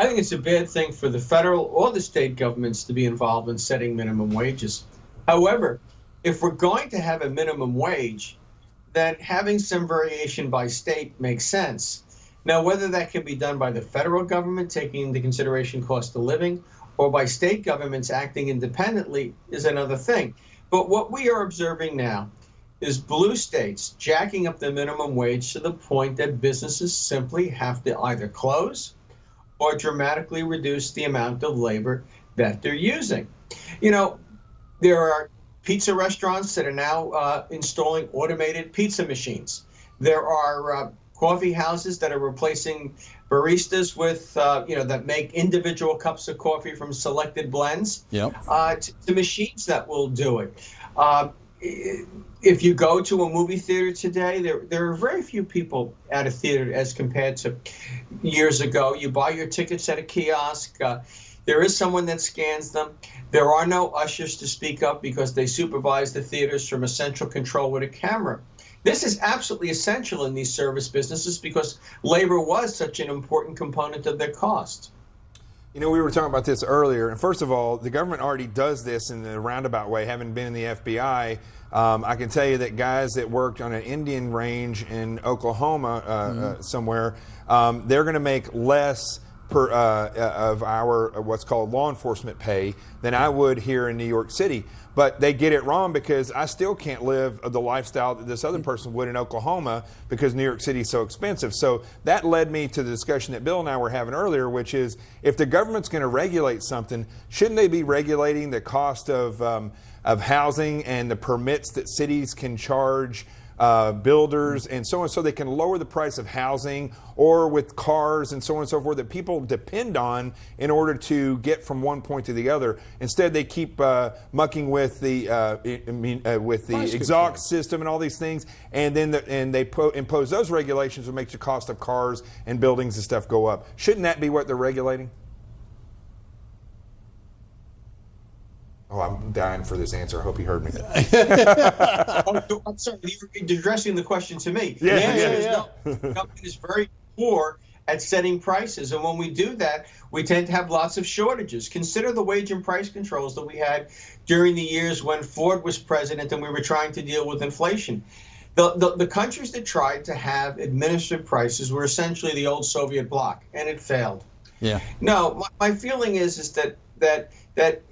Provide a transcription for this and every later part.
I think it's a bad thing for the federal or the state governments to be involved in setting minimum wages. However, if we're going to have a minimum wage, then having some variation by state makes sense. Now, whether that can be done by the federal government taking into consideration cost of living or by state governments acting independently is another thing. But what we are observing now is blue states jacking up the minimum wage to the point that businesses simply have to either close or dramatically reduce the amount of labor that they're using. You know, there are pizza restaurants that are now installing automated pizza machines. There are coffee houses that are replacing baristas with, that make individual cups of coffee from selected blends. Yep. To machines that will do it. If you go to a movie theater today, there are very few people at a theater as compared to years ago. You buy your tickets at a kiosk. There is someone that scans them. There are no ushers to speak of because they supervise the theaters from a central control with a camera. This is absolutely essential in these service businesses because labor was such an important component of their cost. You know, we were talking about this earlier, and first of all, the government already does this in the roundabout way. Having been in the FBI, I can tell you that guys that worked on an Indian range in Oklahoma somewhere, they're going to make less of our what's called law enforcement pay than I would here in New York City. But they get it wrong because I still can't live the lifestyle that this other person would in Oklahoma because New York City is so expensive. So that led me to the discussion that Bill and I were having earlier, which is if the government's going to regulate something, shouldn't they be regulating the cost of housing and the permits that cities can charge builders and so on, so they can lower the price of housing or with cars and so on and so forth that people depend on in order to get from one point to the other. Instead, they keep mucking with the exhaust system and all these things, and then they impose those regulations, which makes the cost of cars and buildings and stuff go up. Shouldn't that be what they're regulating? Oh, I'm dying for this answer. I hope you heard me. I'm sorry, you're addressing the question to me. Yeah. The government is very poor at setting prices, and when we do that, we tend to have lots of shortages. Consider the wage and price controls that we had during the years when Ford was president and we were trying to deal with inflation. The countries that tried to have administered prices were essentially the old Soviet bloc, and it failed. Yeah. No, my feeling is that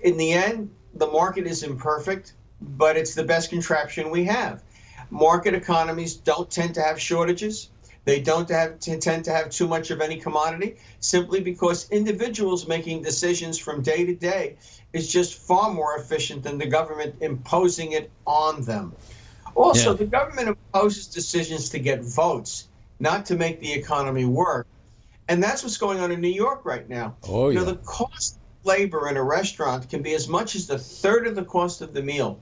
in the end, the market is imperfect, but it's the best contraption we have. Market economies don't tend to have shortages. They don't tend to have too much of any commodity, simply because individuals making decisions from day to day is just far more efficient than the government imposing it on them. Also, the government imposes decisions to get votes, not to make the economy work. And that's what's going on in New York right now. Oh, yeah. The cost labor in a restaurant can be as much as the third of the cost of the meal,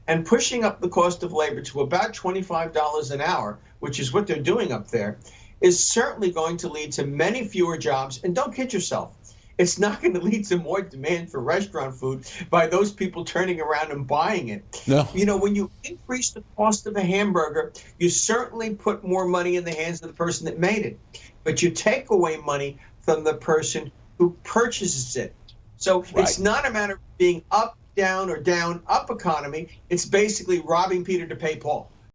and pushing up the cost of labor to about $25 an hour, which is what they're doing up there, is certainly going to lead to many fewer jobs. And don't kid yourself, it's not going to lead to more demand for restaurant food by those people turning around and buying it. No. You know, when you increase the cost of a hamburger, you certainly put more money in the hands of the person that made it, but you take away money from the person who purchases it. So It's not a matter of being up, down, or down, up economy. It's basically robbing Peter to pay Paul.